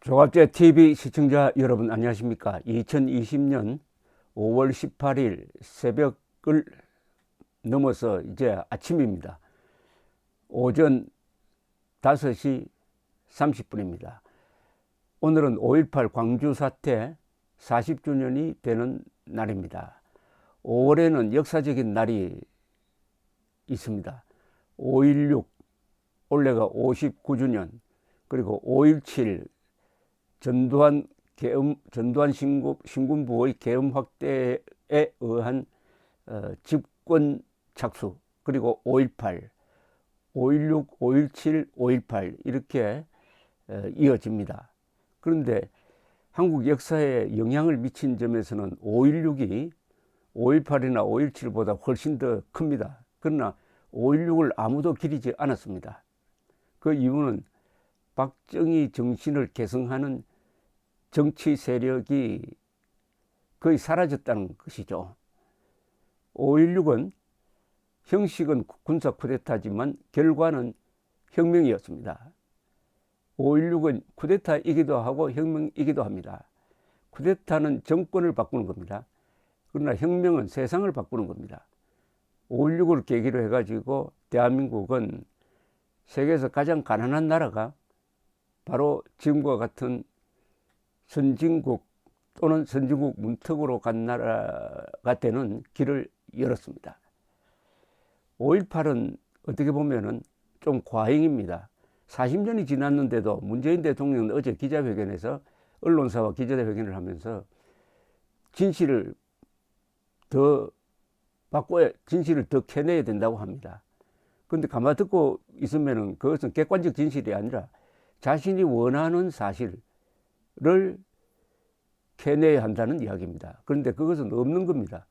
조갑제 TV 시청자 여러분 안녕하십니까? 2020년 5월 18일 새벽을 넘어서 이제 아침입니다. 오전 5시 30분입니다. 오늘은 5.18 광주 사태 40주년이 되는 날입니다. 5월에는 역사적인 날이 있습니다. 5.16 올해가 59주년, 그리고 5.17 전두환 신군부의 계엄 확대에 의한 집권 착수, 그리고 5.18, 5.16, 5.17, 5.18 이렇게 이어집니다. 그런데 한국 역사에 영향을 미친 점에서는 5.16이 5.18이나 5.17보다 훨씬 더 큽니다. 그러나 5.16을 아무도 기리지 않았습니다. 그 이유는 박정희 정신을 계승하는 정치 세력이 거의 사라졌다는 것이죠. 5.16은 형식은 군사 쿠데타지만 결과는 혁명이었습니다. 5.16은 쿠데타이기도 하고 혁명이기도 합니다. 쿠데타는 정권을 바꾸는 겁니다. 그러나 혁명은 세상을 바꾸는 겁니다. 5.16을 계기로 해가지고 대한민국은 세계에서 가장 가난한 나라가 바로 지금과 같은 선진국 또는 선진국 문턱으로 간 나라가 되는 길을 열었습니다. 5.18은 어떻게 보면은 좀 과잉입니다. 40년이 지났는데도 문재인 대통령은 어제 기자회견에서 언론사와 기자회견을 하면서 진실을 더 캐내야 된다고 합니다. 그런데 가만 듣고 있으면은 그것은 객관적 진실이 아니라 자신이 원하는 사실을 캐내야 한다는 이야기입니다. 그런데 그것은 없는 겁니다.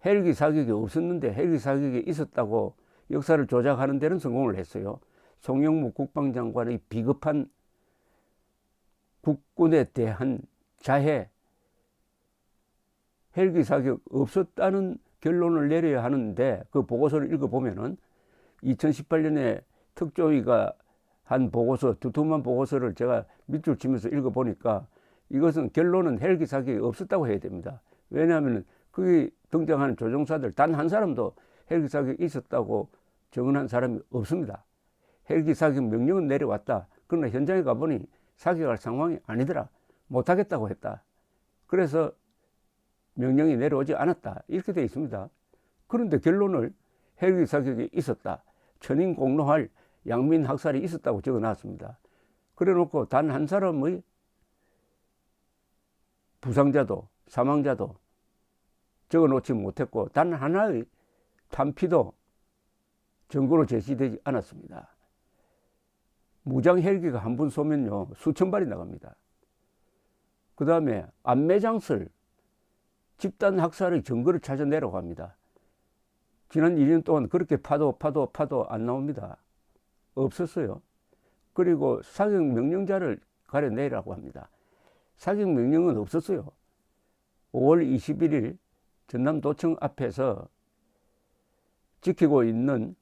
헬기 사격이 없었는데 헬기 사격이 있었다고 역사를 조작하는 데는 성공을 했어요. 송영무 국방장관의 비겁한 국군에 대한 자해, 헬기 사격 없었다는 결론을 내려야 하는데 그 보고서를 읽어보면은 2018년에 특조위가 한 보고서, 두툼한 보고서를 제가 밑줄 치면서 읽어보니까 이것은 결론은 헬기 사격이 없었다고 해야 됩니다. 왜냐하면 거기 등장하는 조종사들 단 한 사람도 헬기 사격이 있었다고 증언한 사람이 없습니다. 헬기 사격 명령은 내려왔다. 그러나 현장에 가보니 사격할 상황이 아니더라. 못하겠다고 했다. 그래서 명령이 내려오지 않았다. 이렇게 되어 있습니다. 그런데 결론을 헬기 사격이 있었다. 천인공노할 양민 학살이 있었다고 적어 놨습니다. 그래 놓고 단 한 사람의 부상자도 사망자도 적어 놓지 못했고 단 하나의 탄피도 증거로 제시되지 않았습니다. 무장 헬기가 한 번 쏘면요 수천 발이 나갑니다. 그 다음에 안매장설 집단 학살의 증거를 찾아내라고 합니다. 지난 1년 동안 그렇게 파도 안 나옵니다. 없었어요. 그리고 사격 명령자를 가려내라고 합니다. 사격 명령은 없었어요. 5월 21일 전남도청 앞에서 지키고 있는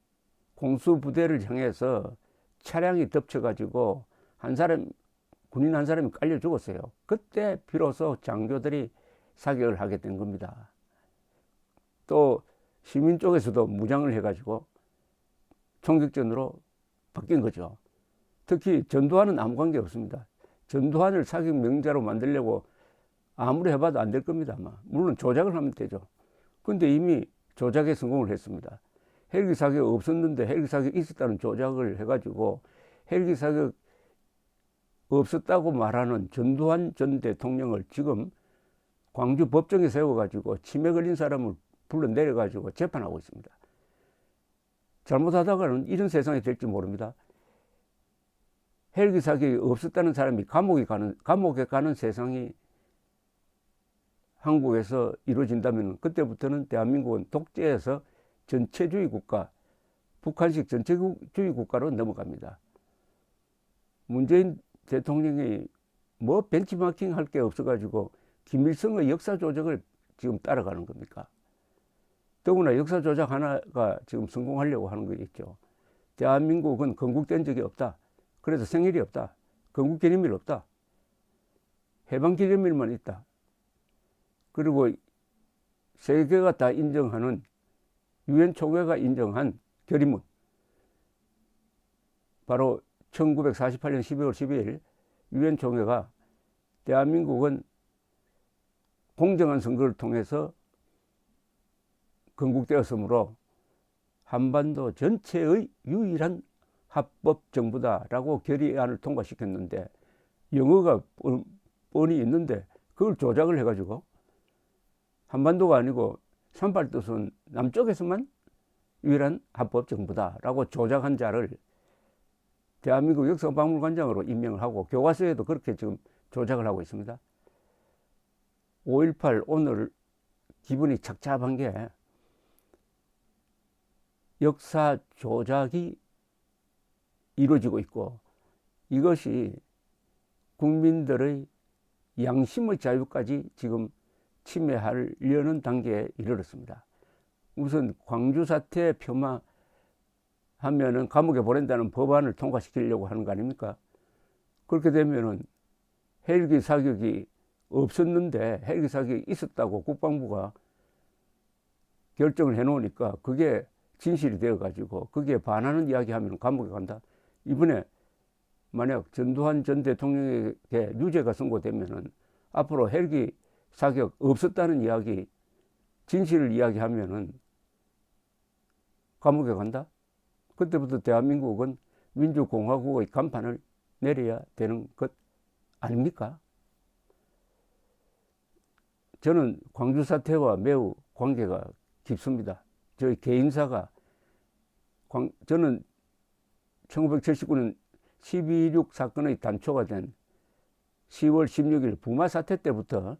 공수부대를 향해서 차량이 덮쳐가지고 군인 한 사람이 깔려 죽었어요. 그때 비로소 장교들이 사격을 하게 된 겁니다. 또 시민 쪽에서도 무장을 해가지고 총격전으로 바뀐 거죠. 특히 전두환은 아무 관계 없습니다. 전두환을 사격 명자로 만들려고 아무리 해봐도 안 될 겁니다. 아마. 물론 조작을 하면 되죠. 근데 이미 조작에 성공을 했습니다. 헬기 사격 없었는데 헬기 사격 있었다는 조작을 해가지고 헬기 사격 없었다고 말하는 전두환 전 대통령을 지금 광주 법정에 세워가지고 치매 걸린 사람을 불러내려가지고 재판하고 있습니다. 잘못하다가는 이런 세상이 될지 모릅니다. 헬기 사격이 없었다는 사람이 감옥에 가는 세상이 한국에서 이루어진다면 그때부터는 대한민국은 독재에서 전체주의 국가, 북한식 전체주의 국가로 넘어갑니다. 문재인 대통령이 뭐 벤치마킹 할 게 없어가지고 김일성의 역사 조작을 지금 따라가는 겁니까? 더구나 역사 조작 하나가 지금 성공하려고 하는 거 있죠. 대한민국은 건국된 적이 없다. 그래서 생일이 없다. 건국 기념일 없다. 해방기념일만 있다. 그리고 세계가 다 인정하는 유엔 총회가 인정한 결의문, 바로 1948년 12월 12일 유엔 총회가 대한민국은 공정한 선거를 통해서 건국되었으므로 한반도 전체의 유일한 합법 정부다라고 결의안을 통과시켰는데, 영어가 뻔히 있는데 그걸 조작을 해가지고 한반도가 아니고 38도선 남쪽에서만 유일한 합법 정부다라고 조작한 자를 대한민국 역사박물관장으로 임명을 하고, 교과서에도 그렇게 지금 조작을 하고 있습니다. 5.18 오늘 기분이 착잡한 게 역사 조작이 이루어지고 있고, 이것이 국민들의 양심의 자유까지 지금 침해하려는 단계에 이르렀습니다. 우선 광주 사태 폄하하면은 감옥에 보낸다는 법안을 통과시키려고 하는 거 아닙니까? 그렇게 되면은 헬기 사격이 없었는데 헬기 사격이 있었다고 국방부가 결정을 해 놓으니까 그게 진실이 되어 가지고 거기에 반하는 이야기하면 감옥에 간다. 이번에 만약 전두환 전 대통령에게 유죄가 선고되면은 앞으로 헬기 사격 없었다는 이야기, 진실을 이야기하면은 감옥에 간다. 그때부터 대한민국은 민주공화국의 간판을 내려야 되는 것 아닙니까? 저는 광주 사태와 매우 관계가 깊습니다. 저희 개인사가 저는 1979년 12.16 사건의 단초가 된 10월 16일 부마 사태 때부터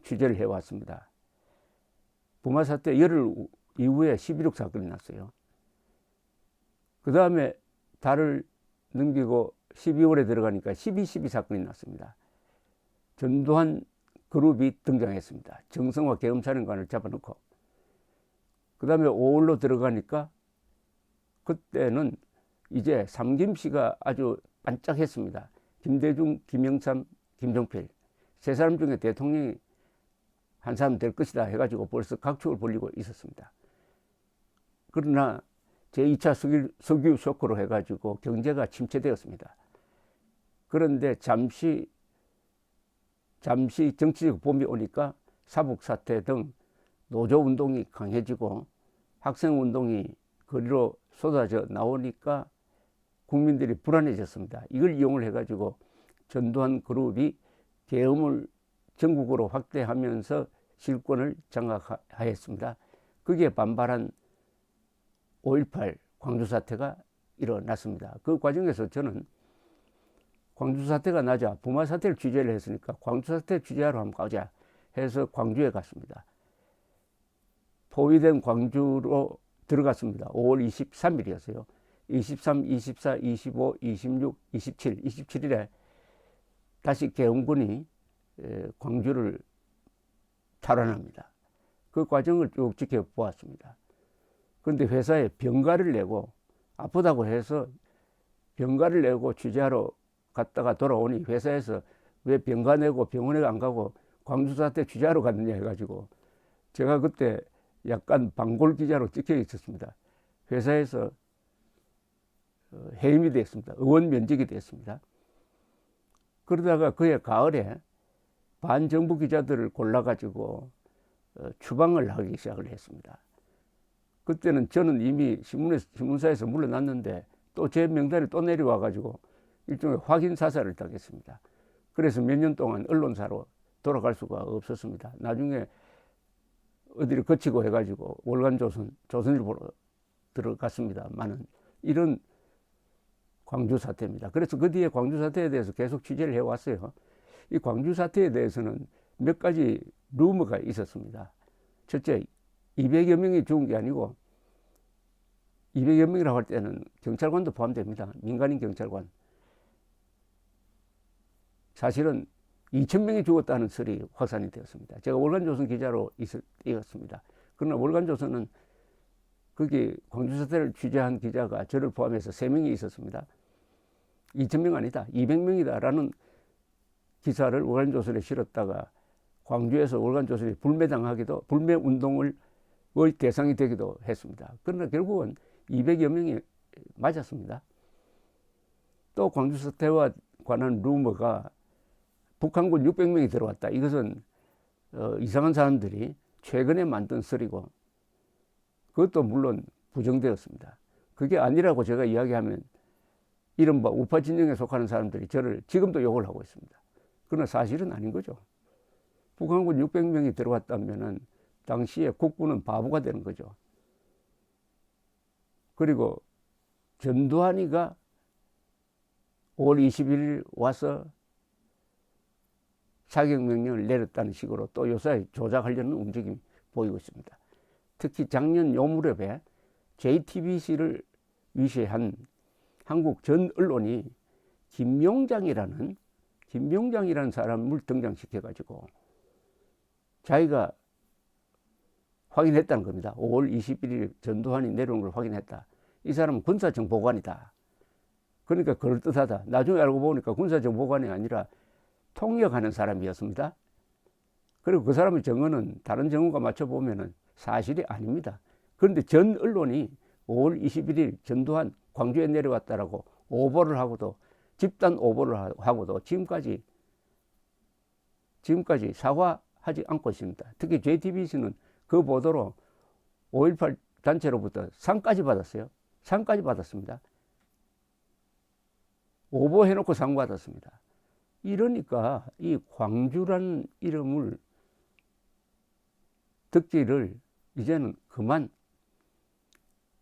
취재를 해왔습니다. 부마 사태 열흘 이후에 12.16 사건이 났어요. 그 다음에 달을 넘기고 12월에 들어가니까 12.12 사건이 났습니다. 전두환 그룹이 등장했습니다. 정성화 계엄사령관을 잡아놓고. 그 다음에 5월로 들어가니까 그때는 이제 삼김씨가 아주 반짝했습니다. 김대중, 김영삼, 김종필 세 사람 중에 대통령이 한 사람 될 것이다 해가지고 벌써 각축을 벌리고 있었습니다. 그러나 제2차 석유 쇼크로 해가지고 경제가 침체되었습니다. 그런데 잠시 정치적 봄이 오니까 사북사태 등 노조운동이 강해지고 학생운동이 거리로 쏟아져 나오니까 국민들이 불안해졌습니다. 이걸 이용을 해가지고 전두환 그룹이 계엄을 전국으로 확대하면서 실권을 장악하였습니다. 거기에 반발한 5.18 광주 사태가 일어났습니다. 그 과정에서 저는 광주 사태가 나자 부마 사태를 취재를 했으니까 광주 사태 취재하러 한번 가자 해서 광주에 갔습니다. 포위된 광주로 들어갔습니다. 5월 23일이었어요. 23, 24, 25, 26, 27, 27일에 다시 계엄군이 광주를 탈환합니다. 그 과정을 쭉 지켜보았습니다. 그런데 회사에 병가를 내고 아프다고 해서 병가를 내고 취재하러 갔다가 돌아오니 회사에서 왜 병가 내고 병원에 안 가고 광주 사태 취재하러 갔느냐 해가지고 제가 그때 약간 방골 기자로 찍혀 있었습니다. 회사에서 해임이 됐습니다. 의원 면직이 됐습니다. 그러다가 그해 가을에 반정부 기자들을 골라가지고 추방을 하기 시작을 했습니다. 그때는 저는 이미 신문사에서 물러났는데 또 제 명단이 또 내려와가지고 일종의 확인 사살을 당했습니다. 그래서 몇 년 동안 언론사로 돌아갈 수가 없었습니다. 나중에 어디를 거치고 해가지고 월간조선, 조선일보로 들어갔습니다만은 이런 광주 사태입니다. 그래서 그 뒤에 광주 사태에 대해서 계속 취재를 해왔어요. 이 광주 사태에 대해서는 몇 가지 루머가 있었습니다. 첫째, 200여 명이 죽은 게 아니고 200여 명이라고 할 때는 경찰관도 포함됩니다. 민간인 경찰관. 사실은 2,000명이 죽었다는 설이 확산이 되었습니다. 제가 월간조선 기자로 있을 때였습니다. 그러나 월간조선은 거기 광주 사태를 취재한 기자가 저를 포함해서 3명이 있었습니다. 2,000명 아니다, 200명이다 라는 기사를 월간조선에 실었다가 광주에서 월간조선이 불매운동의 대상이 되기도 했습니다. 그러나 결국은 200여 명이 맞았습니다. 또 광주 사태와 관한 루머가 북한군 600명이 들어왔다. 이것은 이상한 사람들이 최근에 만든 썰이고 그것도 물론 부정되었습니다. 그게 아니라고 제가 이야기하면 이른바 우파 진영에 속하는 사람들이 저를 지금도 욕을 하고 있습니다. 그러나 사실은 아닌 거죠. 북한군 600명이 들어왔다면은 당시에 국군은 바보가 되는 거죠. 그리고 전두환이가 5월 21일 와서 사격명령을 내렸다는 식으로 또 요새 조작하려는 움직임이 보이고 있습니다. 특히 작년 요 무렵에 JTBC를 위시한 한국 전 언론이 김용장이라는 사람을 등장시켜가지고 자기가 확인했다는 겁니다. 5월 21일 전두환이 내려온 걸 확인했다. 이 사람은 군사정보관이다. 그러니까 그럴듯하다. 나중에 알고 보니까 군사정보관이 아니라 통역하는 사람이었습니다. 그리고 그 사람의 증언은 다른 증언과 맞춰보면 사실이 아닙니다. 그런데 전 언론이 5월 21일 전두환 광주에 내려왔다라고 오보를 하고도 집단 오보를 하고도 지금까지 사과하지 않고 있습니다. 특히 JTBC는 그 보도로 5.18 단체로부터 상까지 받았어요. 상까지 받았습니다. 오보해놓고 상 받았습니다. 이러니까 이 광주라는 이름을 듣기를 이제는 그만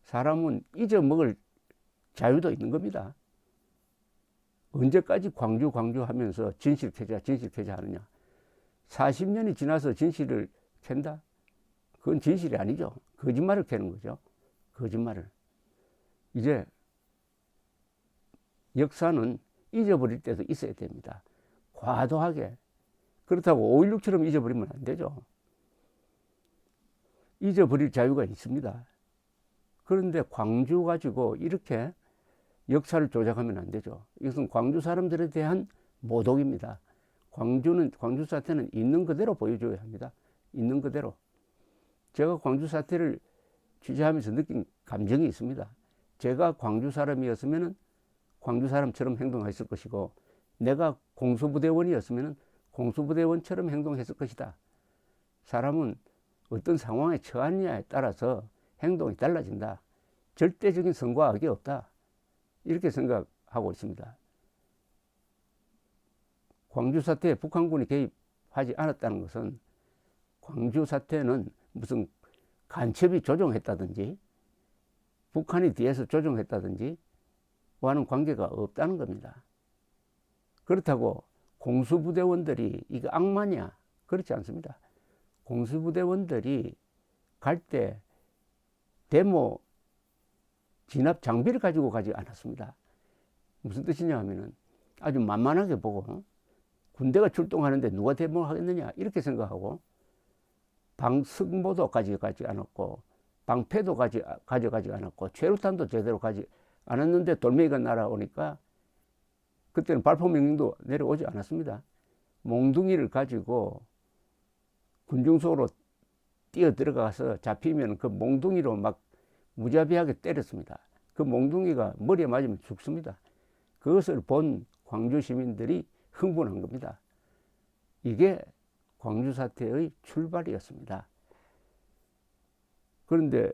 사람은 잊어먹을 자유도 있는 겁니다. 언제까지 광주 하면서 진실퇴자 하느냐. 40년이 지나서 진실을 캔다? 그건 진실이 아니죠. 거짓말을 캐는 거죠. 거짓말을. 이제 역사는 잊어버릴 때도 있어야 됩니다. 과도하게. 그렇다고 5.16처럼 잊어버리면 안 되죠. 잊어버릴 자유가 있습니다. 그런데 광주 가지고 이렇게 역사를 조작하면 안 되죠. 이것은 광주 사람들에 대한 모독입니다. 광주 사태는 있는 그대로 보여줘야 합니다. 있는 그대로. 제가 광주 사태를 취재하면서 느낀 감정이 있습니다. 제가 광주 사람이었으면 광주 사람처럼 행동했을 것이고, 내가 공수부대원이었으면 공수부대원처럼 행동했을 것이다. 사람은 어떤 상황에 처하느냐에 따라서 행동이 달라진다. 절대적인 선과 악이 없다. 이렇게 생각하고 있습니다. 광주 사태에 북한군이 개입하지 않았다는 것은 광주 사태는 무슨 간첩이 조종했다든지 북한이 뒤에서 조종했다든지 와는 관계가 없다는 겁니다. 그렇다고 공수부대원들이 이거 악마냐? 그렇지 않습니다. 공수부대원들이 갈 때 데모 진압 장비를 가지고 가지 않았습니다. 무슨 뜻이냐 하면은 아주 만만하게 보고 군대가 출동하는데 누가 데모를 하겠느냐 이렇게 생각하고 방승모도 가져가지 않았고 방패도 가져가지 않았고 최루탄도 제대로 가지 않았는데 돌멩이가 날아오니까 그때는 발포 명령도 내려오지 않았습니다. 몽둥이를 가지고 군중 속으로 뛰어 들어가서 잡히면 그 몽둥이로 막 무자비하게 때렸습니다. 그 몽둥이가 머리에 맞으면 죽습니다. 그것을 본 광주 시민들이 흥분한 겁니다. 이게 광주 사태의 출발이었습니다. 그런데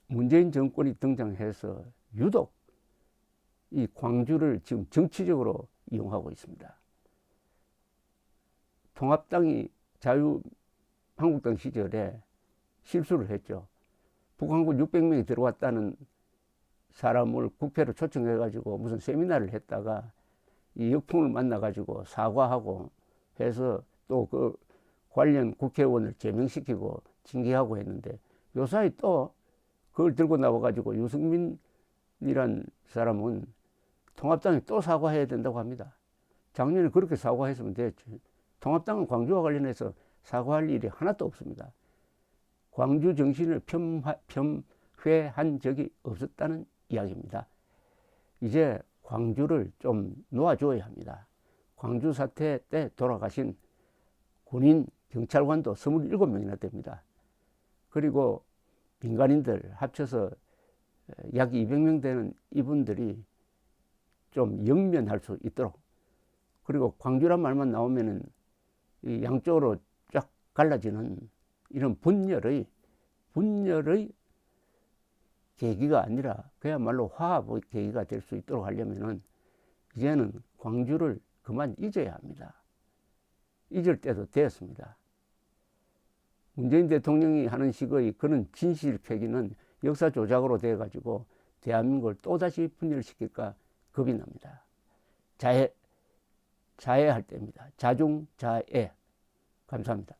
문재인 정권이 등장해서 유독 이 광주를 지금 정치적으로 이용하고 있습니다. 통합당이 자유한국당 시절에 실수를 했죠. 북한군 600명이 들어왔다는 사람을 국회로 초청해가지고 무슨 세미나를 했다가 이 역풍을 만나가지고 사과하고 해서 또 그 관련 국회의원을 제명시키고 징계하고 했는데 요사이 또 그걸 들고 나와가지고 유승민이란 사람은 통합당이 또 사과해야 된다고 합니다. 작년에 그렇게 사과했으면 됐지. 통합당은 광주와 관련해서 사과할 일이 하나도 없습니다. 광주 정신을 폄훼한 적이 없었다는 이야기입니다. 이제 광주를 좀 놓아줘야 합니다. 광주 사태 때 돌아가신 군인 경찰관도 27명이나 됩니다. 그리고 민간인들 합쳐서 약 200명 되는 이분들이 좀 영면할 수 있도록, 그리고 광주란 말만 나오면은 이 양쪽으로 쫙 갈라지는 이런 분열의 계기가 아니라 그야말로 화합의 계기가 될 수 있도록 하려면은 이제는 광주를 그만 잊어야 합니다. 잊을 때도 되었습니다. 문재인 대통령이 하는 식의 그런 진실 폐기는 역사 조작으로 되어가지고 대한민국을 또다시 분열시킬까 겁이 납니다. 자해할 때입니다. 자중자애. 감사합니다.